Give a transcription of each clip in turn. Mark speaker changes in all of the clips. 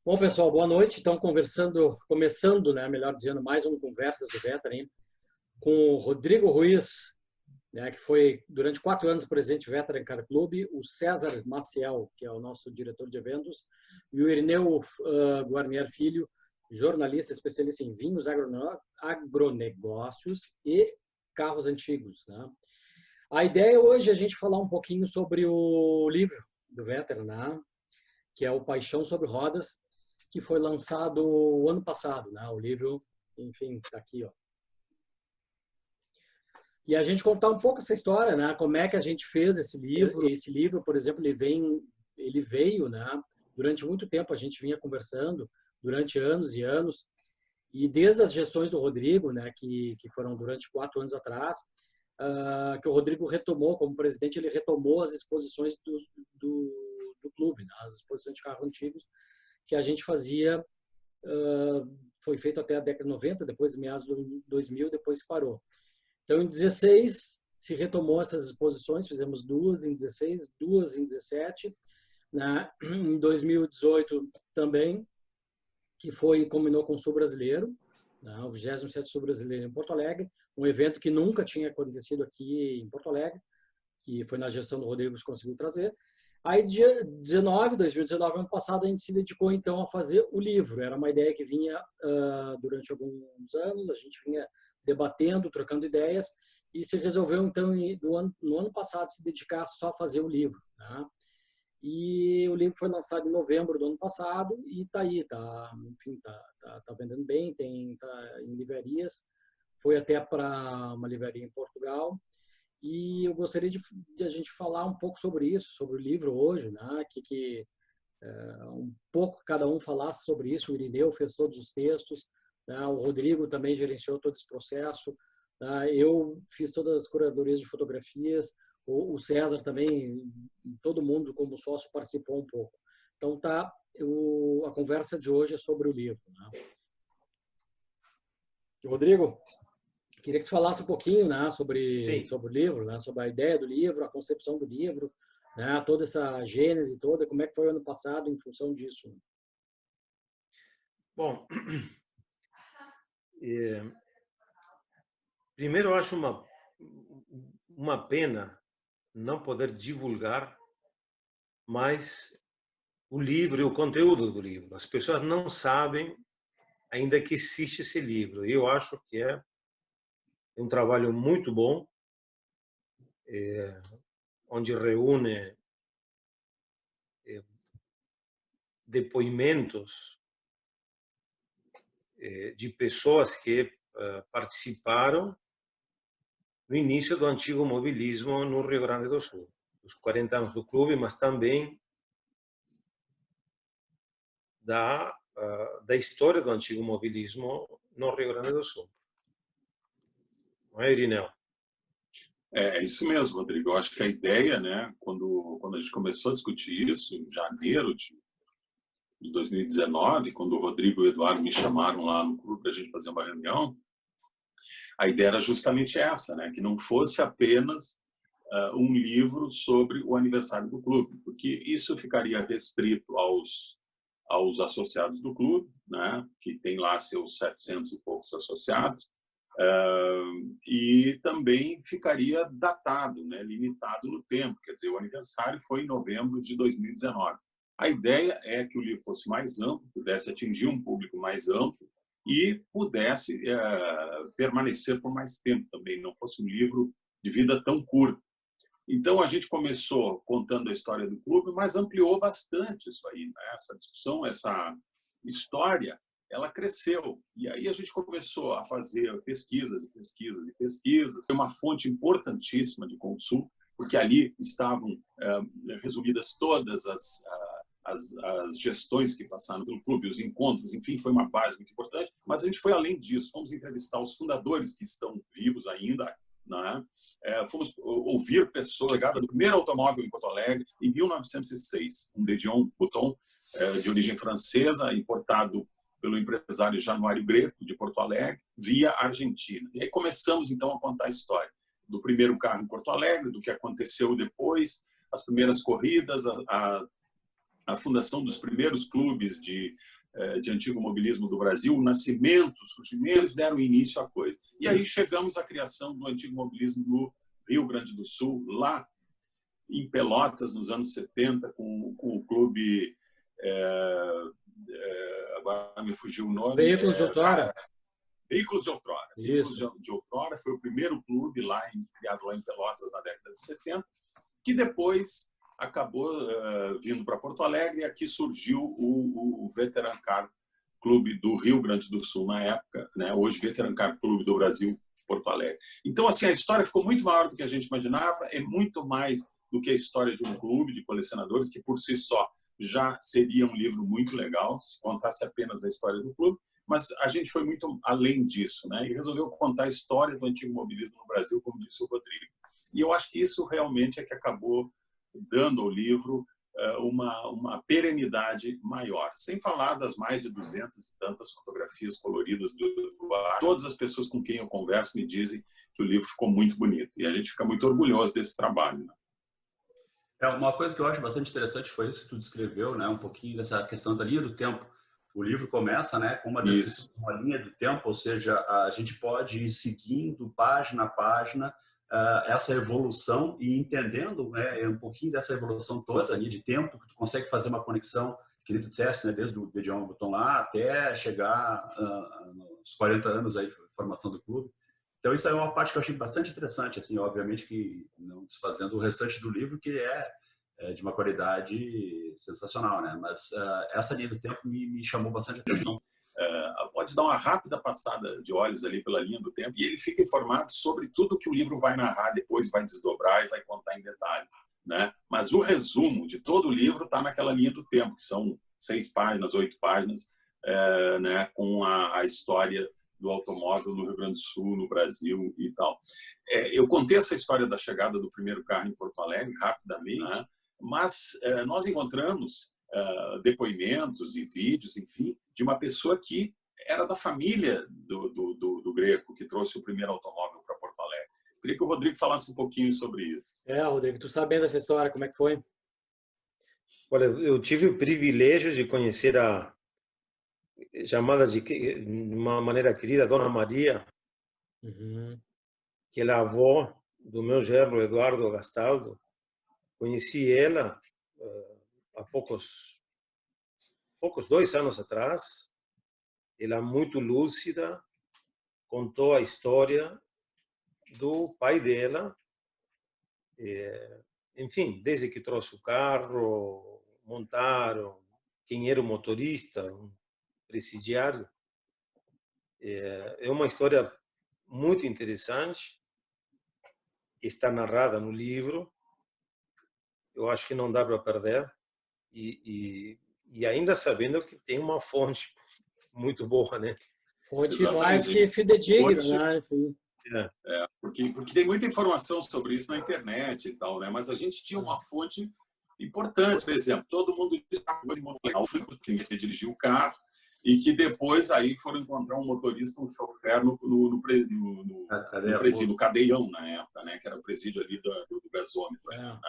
Speaker 1: Bom, pessoal, boa noite. Então, começando, né, melhor dizendo, mais um Conversas do Veteran, com o Rodrigo Ruiz, né, que foi durante 4 anos presidente do Veteran Car Club, o César Maciel, que é o nosso diretor de eventos, e o Irineu Guarnier Filho, jornalista especialista em vinhos, agronegócios e carros antigos, né? A ideia hoje é a gente falar um pouquinho sobre o livro do Veteran, né, que é o Paixão sobre Rodas, que foi lançado o ano passado, né? O livro, enfim, está aqui, ó. E a gente contar um pouco essa história, né? Como é que a gente fez esse livro? Esse livro, por exemplo, ele veio, né? Durante muito tempo a gente vinha conversando, durante anos e anos, e desde as gestões do Rodrigo, né? Que foram durante 4 anos atrás, que o Rodrigo retomou como presidente, ele retomou as exposições do clube, né? As exposições de carros antigos que a gente fazia. Foi feito até a década de 90, depois meados de 2000, depois parou. Então, em 16 se retomou essas exposições, fizemos 2 em 16, 2 em 17, né? Em 2018 também, que combinou com o Sul Brasileiro, né? O 27º Sul Brasileiro em Porto Alegre, um evento que nunca tinha acontecido aqui em Porto Alegre, que foi na gestão do Rodrigo que conseguiu trazer. Aí, dia 2019, ano passado, a gente se dedicou, então, a fazer o livro. Era uma ideia que vinha durante alguns anos, a gente vinha debatendo, trocando ideias, e se resolveu, então, no ano passado, se dedicar só a fazer o livro, né? E o livro foi lançado em novembro do ano passado e está aí, enfim, tá vendendo bem, tá em livrarias, foi até para uma livraria em Portugal. E eu gostaria de a gente falar um pouco sobre isso, sobre o livro hoje, né? Um pouco cada um falasse sobre isso. O Irineu fez todos os textos, né? O Rodrigo também gerenciou todo esse processo, né? Eu fiz todas as curadorias de fotografias, o César também, todo mundo como sócio participou um pouco. Então a conversa de hoje é sobre o livro, né? Rodrigo, queria que tu falasse um pouquinho, né, sobre o livro, né, sobre a ideia do livro, a concepção do livro, né, toda essa gênese toda, como é que foi o ano passado em função disso?
Speaker 2: Bom, primeiro eu acho uma pena não poder divulgar mais o livro e o conteúdo do livro. As pessoas não sabem ainda que existe esse livro. Eu acho que é um trabalho muito bom, onde reúne depoimentos de pessoas que participaram no início do antigo mobilismo no Rio Grande do Sul, os 40 anos do clube, mas também da história do antigo mobilismo no Rio Grande do Sul. Não é, Irineu?
Speaker 3: É isso mesmo, Rodrigo. Eu acho que a ideia, né, quando a gente começou a discutir isso, em janeiro de 2019, quando o Rodrigo e o Eduardo me chamaram lá no clube para a gente fazer uma reunião, a ideia era justamente essa, né, que não fosse apenas um livro sobre o aniversário do clube, porque isso ficaria restrito aos associados do clube, né, que tem lá seus 700 e poucos associados, e também ficaria datado, né, limitado no tempo. Quer dizer, o aniversário foi em novembro de 2019. A ideia é que o livro fosse mais amplo, pudesse atingir um público mais amplo e pudesse permanecer por mais tempo também, não fosse um livro de vida tão curta. Então, a gente começou contando a história do clube, mas ampliou bastante isso aí, né? Essa discussão, essa história, ela cresceu. E aí a gente começou a fazer pesquisas e pesquisas e pesquisas. Foi uma fonte importantíssima de Consul, porque ali estavam resumidas todas as gestões que passaram pelo clube, os encontros, enfim, foi uma base muito importante. Mas a gente foi além disso, fomos entrevistar os fundadores que estão vivos ainda, né? Fomos ouvir pessoas. Chegada do primeiro automóvel em Porto Alegre em 1906, um Dedion Bouton, de origem francesa, importado pelo empresário Januário Greco, de Porto Alegre, via Argentina. E aí começamos, então, a contar a história do primeiro carro em Porto Alegre, do que aconteceu depois, as primeiras corridas, a fundação dos primeiros clubes de antigo mobilismo do Brasil, o nascimento, o surgimento, eles deram início à coisa. E aí chegamos à criação do antigo mobilismo no Rio Grande do Sul, lá em Pelotas, nos anos 70, com o clube... agora me fugiu o nome.
Speaker 1: Veículos de Outrora.
Speaker 3: Veículos de Outrora. Veículos de Outrora foi o primeiro clube criado lá em Pelotas na década de 70, que depois acabou vindo para Porto Alegre, e aqui surgiu o Veteran Car Clube do Rio Grande do Sul na época, né? Hoje Veteran Car Clube do Brasil, Porto Alegre. Então, assim, a história ficou muito maior do que a gente imaginava, é muito mais do que a história de um clube de colecionadores, que por si só já seria um livro muito legal, se contasse apenas a história do clube, mas a gente foi muito além disso, né? E resolveu contar a história do antigo mobilismo no Brasil, como disse o Rodrigo. E eu acho que isso realmente é que acabou dando ao livro uma perenidade maior. Sem falar das mais de 200 e tantas fotografias coloridas do ar. Todas as pessoas com quem eu converso me dizem que o livro ficou muito bonito. E a gente fica muito orgulhoso desse trabalho, né?
Speaker 4: Uma coisa que eu acho bastante interessante foi isso que tu descreveu, né? Um pouquinho dessa questão da linha do tempo. O livro começa, né, com uma descrição de uma linha do tempo, ou seja, a gente pode ir seguindo página a página essa evolução e entendendo, né, um pouquinho dessa evolução toda ali de tempo, que tu consegue fazer uma conexão, que tu disseste, né, desde o Benjamin Button lá até chegar nos 40 anos aí, formação do clube. Então isso é uma parte que eu achei bastante interessante, assim, obviamente que não desfazendo o restante do livro, que é de uma qualidade sensacional, né? Mas essa linha do tempo me chamou bastante atenção.
Speaker 3: Pode dar uma rápida passada de olhos ali pela linha do tempo e ele fica informado sobre tudo que o livro vai narrar depois, vai desdobrar e vai contar em detalhes, né? Mas o resumo de todo o livro está naquela linha do tempo, que são 6 páginas, 8 páginas, né? Com a história do automóvel no Rio Grande do Sul, no Brasil e tal. Eu contei essa história da chegada do primeiro carro em Porto Alegre rapidamente, né? Mas nós encontramos depoimentos e vídeos, enfim, de uma pessoa que era da família do Greco, que trouxe o primeiro automóvel para Porto Alegre. Queria que o Rodrigo falasse um pouquinho sobre isso.
Speaker 1: Rodrigo, tu sabendo dessa história, como é que foi?
Speaker 2: Olha, eu tive o privilégio de conhecer a chamada de uma maneira querida Dona Maria, que é a avó do meu genro Eduardo Gastaldo. Conheci ela há poucos 2 anos atrás. Ela muito lúcida contou a história do pai dela, enfim, desde que trouxe o carro, montaram, quem era o motorista, um presidiário. É uma história muito interessante que está narrada no livro. Eu acho que não dá para perder. E ainda sabendo que tem uma fonte muito boa, né?
Speaker 1: Fonte mais que fidedigna, né?
Speaker 3: Porque tem muita informação sobre isso na internet e tal, né? Mas a gente tinha uma fonte importante. Por exemplo, todo mundo diz que você dirigiu o carro e que depois aí foram encontrar um motorista, um chofer no presídio, no cadeião na época, né? Que era o presídio ali do gasômetro. Né?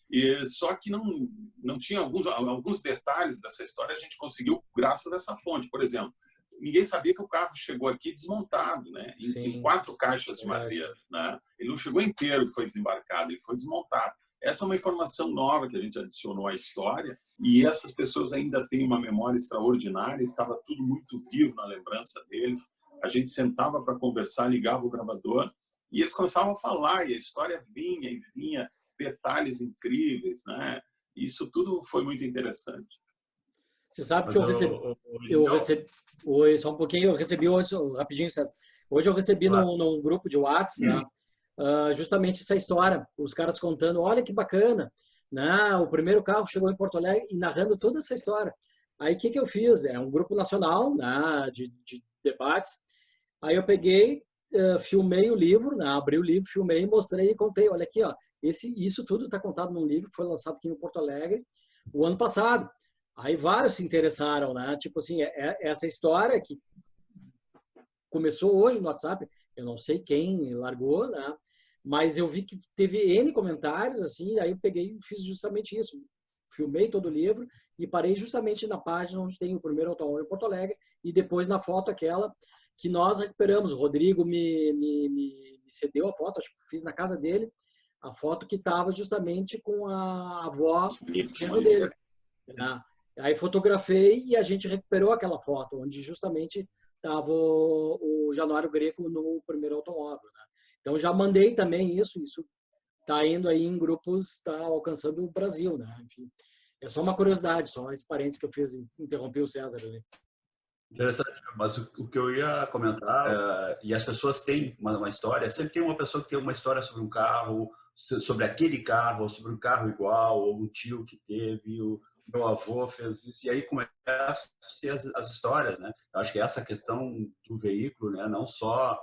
Speaker 3: E só que não tinha alguns detalhes dessa história a gente conseguiu graças a essa fonte. Por exemplo, ninguém sabia que o carro chegou aqui desmontado, né? Em 4 caixas de madeira, né? Ele não chegou inteiro que foi desembarcado, ele foi desmontado. Essa é uma informação nova que a gente adicionou à história e essas pessoas ainda têm uma memória extraordinária, estava tudo muito vivo na lembrança deles. A gente sentava para conversar, ligava o gravador e eles começavam a falar e a história vinha e vinha, detalhes incríveis, né? Isso tudo foi muito interessante.
Speaker 1: Você sabe que eu recebi hoje, só um pouquinho, eu recebi hoje, rapidinho, César. Hoje eu recebi num grupo de WhatsApp, né? Justamente essa história, os caras contando, olha que bacana, né? O primeiro carro chegou em Porto Alegre e narrando toda essa história. Aí o que eu fiz? É um grupo nacional, né, de debates. Aí eu peguei, filmei o livro, né, abri o livro, filmei, mostrei e contei, olha aqui, ó, isso tudo está contado num livro que foi lançado aqui em Porto Alegre o ano passado. Aí vários se interessaram, né? Tipo assim, essa história que começou hoje no WhatsApp, eu não sei quem largou, né? Mas eu vi que teve N comentários, assim, aí eu peguei e fiz justamente isso. filmei todo o livro e parei justamente na página onde tem o primeiro automóvel em Porto Alegre e depois na foto aquela que nós recuperamos. O Rodrigo me cedeu a foto, acho que fiz na casa dele, a foto que estava justamente com a avó dele. Aí fotografei e a gente recuperou aquela foto, onde justamente estava o Januário Greco no primeiro automóvel. Né? Então já mandei também isso está indo aí em grupos, está alcançando o Brasil. Né? Enfim, é só uma curiosidade, só esse parênteses que eu fiz, interrompi o César ali.
Speaker 4: Interessante, mas o que eu ia comentar, e as pessoas têm uma história, sempre tem uma pessoa que tem uma história sobre um carro, sobre aquele carro, ou sobre um carro igual, ou um tio que teve, o meu avô fez isso, e aí começam a ser as histórias, né? Eu acho que essa questão do veículo, né, não só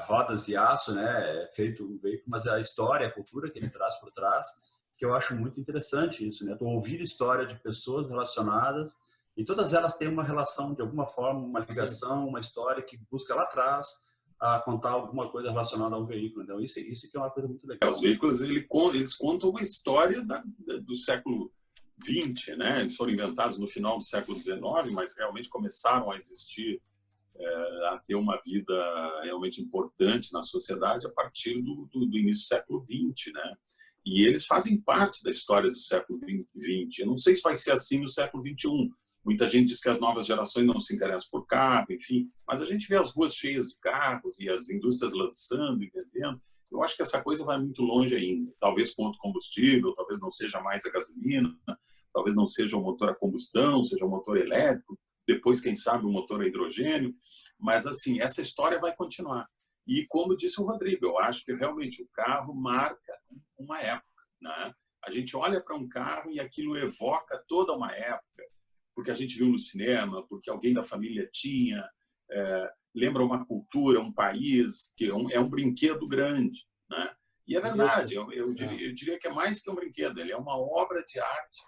Speaker 4: rodas e aço, né, é feito um veículo, mas a história, a cultura que ele traz por trás, que eu acho muito interessante isso, né? Tu ouvir história de pessoas relacionadas e todas elas têm uma relação, de alguma forma, uma ligação, uma história que busca lá atrás a contar alguma coisa relacionada ao veículo. Então, isso que é uma coisa muito legal.
Speaker 3: Os veículos, eles contam uma história do século XX, né? Eles foram inventados no final do século XIX, mas realmente começaram a existir, a ter uma vida realmente importante na sociedade a partir do início do século XX, né? E eles fazem parte da história do século XX. Eu não sei se vai ser assim no século XXI. Muita gente diz que as novas gerações não se interessam por carro, enfim. Mas a gente vê as ruas cheias de carros e as indústrias lançando e vendendo. Eu acho que essa coisa vai muito longe ainda. Talvez com outro combustível, talvez não seja mais a gasolina, talvez não seja o motor a combustão, seja o motor elétrico, depois, quem sabe, o motor a hidrogênio. Mas, assim, essa história vai continuar. E, como disse o Rodrigo, eu acho que realmente o carro marca uma época, né? A gente olha para um carro e aquilo evoca toda uma época, porque a gente viu no cinema, porque alguém da família tinha, lembra uma cultura, um país, que é um brinquedo grande, né? E é verdade, eu diria que é mais que um brinquedo, ele é uma obra de arte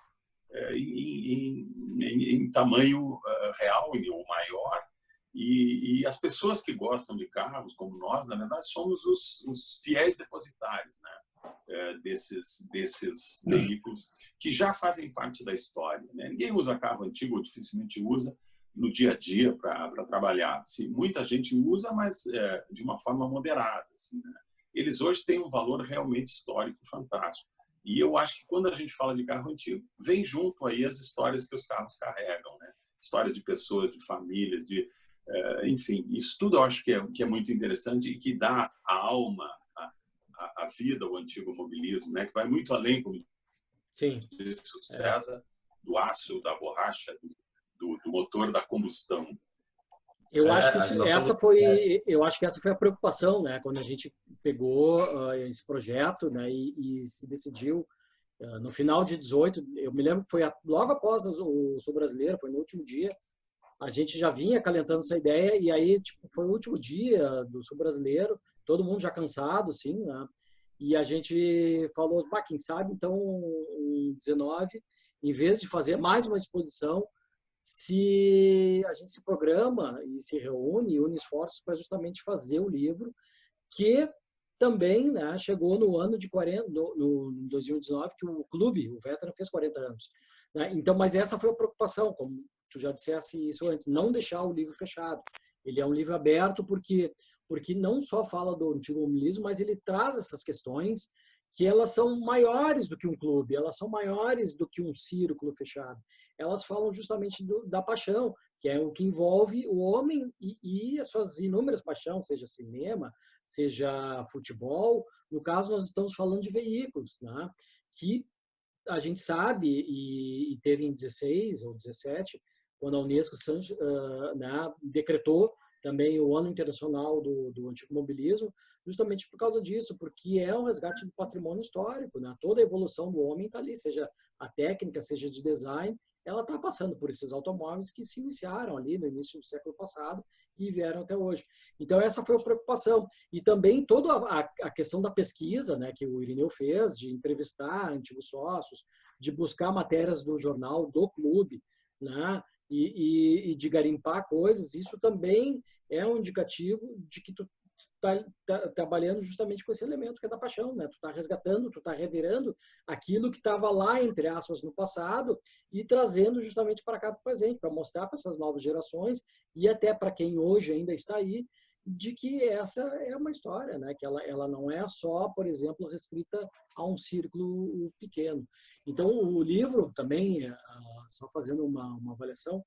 Speaker 3: em tamanho real ou maior. E as pessoas que gostam de carros, como nós, na verdade, somos os fiéis depositários, né? Desses veículos que já fazem parte da história, né? Ninguém usa carro antigo, ou dificilmente usa no dia a dia para trabalhar. Muita gente usa, mas de uma forma moderada. Assim, né? Eles hoje têm um valor realmente histórico fantástico. E eu acho que quando a gente fala de carro antigo, vem junto aí as histórias que os carros carregam, né? Histórias de pessoas, de famílias, enfim, isso tudo eu acho que é muito interessante e que dá a alma, a vida ao antigo mobilismo, né? Que vai muito além, como disse o César, do aço, da borracha, do motor, da combustão.
Speaker 1: Eu acho que essa foi a preocupação, né? Quando a gente pegou esse projeto, né? E se decidiu no final de 18, eu me lembro que foi logo após o Sul Brasileiro, foi no último dia. A gente já vinha acalentando essa ideia e aí foi o último dia do Sul Brasileiro, todo mundo já cansado, assim, né? E a gente falou, quem sabe, então, em 19, em vez de fazer mais uma exposição, se a gente se programa e se reúne e une esforços para justamente fazer o livro, que também, né, chegou no ano de 40, no 2019, que o clube, o Veteran, fez 40 anos. Né? Então, mas essa foi a preocupação, como tu já dissesse isso antes, não deixar o livro fechado. Ele é um livro aberto porque não só fala do antigo mobilismo, mas ele traz essas questões que elas são maiores do que um clube, elas são maiores do que um círculo fechado. Elas falam justamente da paixão, que é o que envolve o homem e as suas inúmeras paixões, seja cinema, seja futebol. No caso, nós estamos falando de veículos, né? Que a gente sabe, e teve em 16 ou 17, quando a Unesco né, decretou também o Ano Internacional do Antigo Mobilismo, justamente por causa disso, porque é um resgate do patrimônio histórico, né? Toda a evolução do homem está ali, seja a técnica, seja de design, ela está passando por esses automóveis que se iniciaram ali no início do século passado e vieram até hoje. Então, essa foi a preocupação. E também toda a questão da pesquisa, né, que o Irineu fez, de entrevistar antigos sócios, de buscar matérias do jornal, do clube, né, e de garimpar coisas, isso também é um indicativo de que tu tá trabalhando justamente com esse elemento que é da paixão, né? Tu tá resgatando, tu tá revirando aquilo que estava lá, entre aspas, no passado e trazendo justamente para cá, para o presente, para mostrar para essas novas gerações e até para quem hoje ainda está aí, de que essa é uma história, né? Que ela não é só, por exemplo, restrita a um círculo pequeno. Então, o livro também, só fazendo uma avaliação,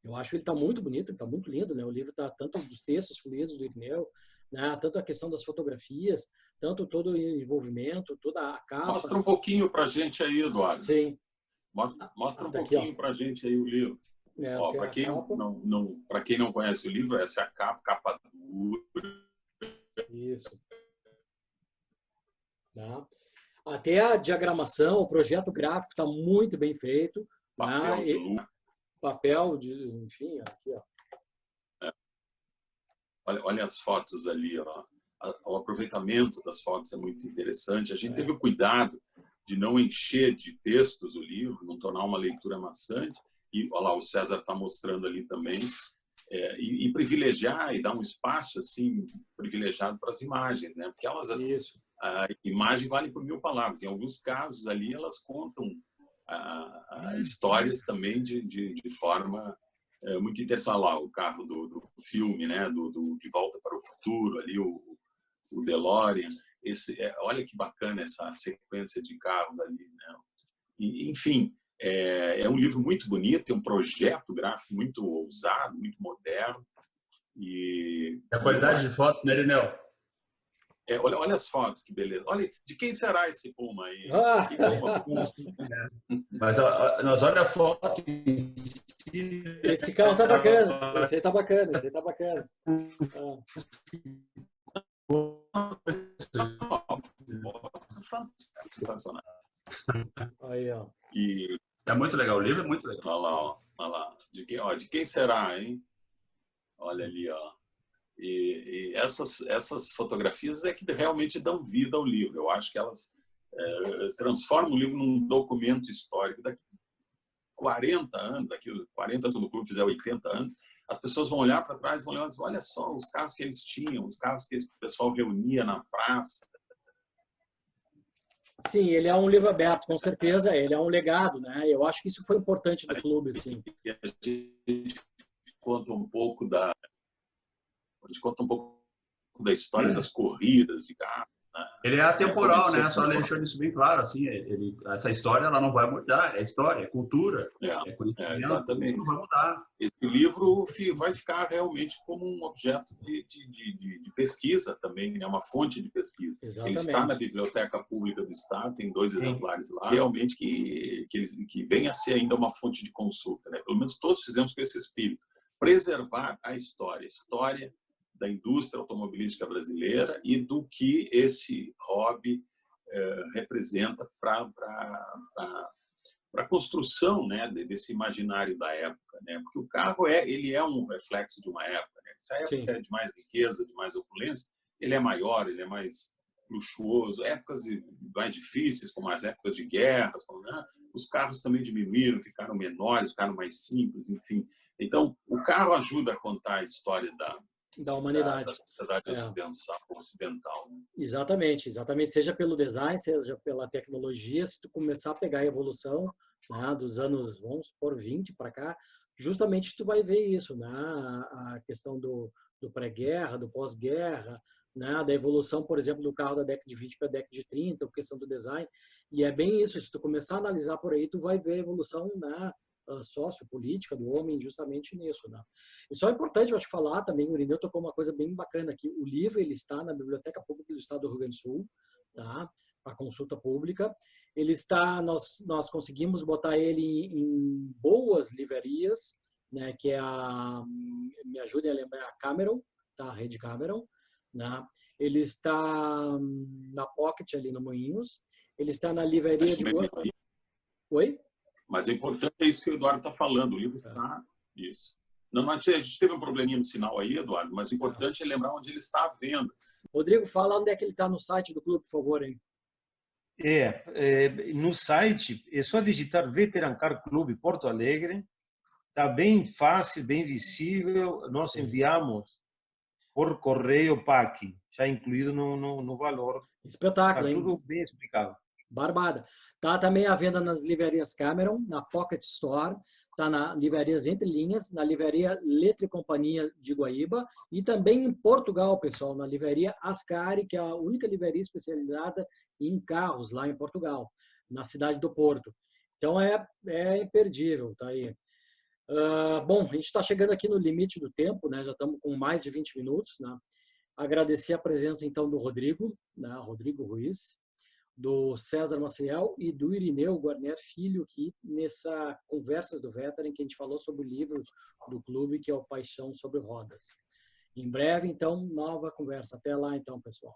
Speaker 1: eu acho que ele está muito bonito, ele está muito lindo, né? O livro está tanto dos textos fluidos do Irineu, né? Tanto a questão das fotografias, tanto todo o envolvimento, toda a capa.
Speaker 3: Mostra um pouquinho para a gente aí, Eduardo.
Speaker 1: Sim.
Speaker 3: Mostra um pouquinho para a gente aí o livro. Para quem não conhece o livro, essa é a capa dura.
Speaker 1: Isso. Tá? Até a diagramação, o projeto gráfico está muito bem feito.
Speaker 3: Papel de luz.
Speaker 1: Papel de, enfim, aqui, ó.
Speaker 3: Olha as fotos ali, ó. O aproveitamento das fotos é muito interessante. A gente teve o cuidado de não encher de textos o livro, não tornar uma leitura maçante. E olha lá, o César está mostrando ali também. E privilegiar e dar um espaço assim privilegiado para as imagens, né? Porque a imagem vale por 1000 palavras. Em alguns casos ali elas contam histórias também de forma muito interessante. Olha lá, o carro do filme, né? De Volta para o Futuro, ali o DeLorean. Olha que bacana essa sequência de carros ali, né? Enfim, é um livro muito bonito, é um projeto gráfico muito ousado, muito moderno.
Speaker 4: A qualidade de fotos, né, Irineu?
Speaker 3: Olha as fotos, que beleza. Olha, de quem será esse Puma aí?
Speaker 4: Mas nós olha a foto.
Speaker 1: Esse carro tá bacana. Esse aí tá bacana. Esse aí tá bacana.
Speaker 3: Sensacional.
Speaker 1: Aí, ó.
Speaker 4: É muito legal, o livro é muito legal.
Speaker 3: Olha lá. De quem será, hein? Olha ali, ó. E essas fotografias é que realmente dão vida ao livro. Eu acho que elas transformam o livro num documento histórico. Daqui 40 anos, quando o clube fizer 80 anos, as pessoas vão olhar para trás e vão dizer, olha só os carros que eles tinham, os carros que esse pessoal reunia na praça.
Speaker 1: Sim, ele é um livro aberto, com certeza. Ele é um legado, né? Eu acho que isso foi importante do clube, assim.
Speaker 3: E a gente conta um pouco da história das corridas de carro. Né?
Speaker 4: Ele é atemporal, né? Só deixando isso bem claro, assim, essa história ela não vai mudar, é história, é cultura, é conhecimento,
Speaker 3: exatamente.
Speaker 4: Não vai mudar.
Speaker 3: Esse livro vai ficar realmente como um objeto de pesquisa também, é uma fonte de pesquisa.
Speaker 1: Exatamente.
Speaker 3: Ele está na Biblioteca Pública do Estado, tem 2 exemplares lá, realmente que vem a ser ainda uma fonte de consulta, né? Pelo menos todos fizemos com esse espírito. Preservar a história da indústria automobilística brasileira e do que esse hobby representa para a construção, né, desse imaginário da época, né? Porque o carro ele é um reflexo de uma época, né? Essa época é de mais riqueza, de mais opulência, ele é maior, ele é mais luxuoso. Épocas mais difíceis, como as épocas de guerras, né? Os carros também diminuíram, ficaram menores, ficaram mais simples, enfim. Então, o carro ajuda a contar a história
Speaker 1: da humanidade,
Speaker 3: da sociedade ocidental. Né?
Speaker 1: Exatamente. Seja pelo design, seja pela tecnologia, se tu começar a pegar a evolução, né, dos anos, vamos supor, 20 para cá, justamente tu vai ver isso, né? A questão do pré-guerra, do pós-guerra, né? Da evolução, por exemplo, do carro da década de 20 para a década de 30, a questão do design. E é bem isso, se tu começar a analisar por aí, tu vai ver a evolução, né, sociopolítica do homem justamente nisso, né? E só é importante, eu acho, falar também, o Irineu tocou uma coisa bem bacana aqui, o livro ele está na Biblioteca Pública do Estado do Rio Grande do Sul, tá? Para consulta pública. Ele está, nós conseguimos botar ele em boas livrarias, né? Que é me ajudem a lembrar, a Cameron, tá? A Rede Cameron, né? Ele está na Pocket ali no Moinhos, ele está na livraria de Oi?
Speaker 3: Mas é importante, é isso que o Eduardo está falando. O livro está... Isso. Não, a gente teve um probleminha no sinal aí, Eduardo, mas o importante é lembrar onde ele está à venda.
Speaker 1: Rodrigo, fala onde é que ele está no site do clube, por favor, hein?
Speaker 5: No site, é só digitar Veteran Car Clube Porto Alegre. Está bem fácil, bem visível. Nós enviamos por correio PAC, já incluído no valor.
Speaker 1: Espetáculo,
Speaker 5: Está
Speaker 1: hein?
Speaker 5: tudo bem explicado.
Speaker 1: Barbada. Tá também à venda nas livrarias Cameron, na Pocket Store, tá na livrarias Entre Linhas, na livraria Letra e Companhia de Guaíba e também em Portugal, pessoal, na livraria Ascari, que é a única livraria especializada em carros lá em Portugal, na cidade do Porto. Então é imperdível, tá aí. Bom, a gente está chegando aqui no limite do tempo, né? Já estamos com mais de 20 minutos, né? Agradecer a presença então do Rodrigo, né? Rodrigo Ruiz, do César Maciel e do Irineu Guarner Filho, aqui nessa Conversas do Veteran, que a gente falou sobre o livro do clube, que é o Paixão sobre Rodas. Em breve, então, nova conversa. Até lá, então, pessoal.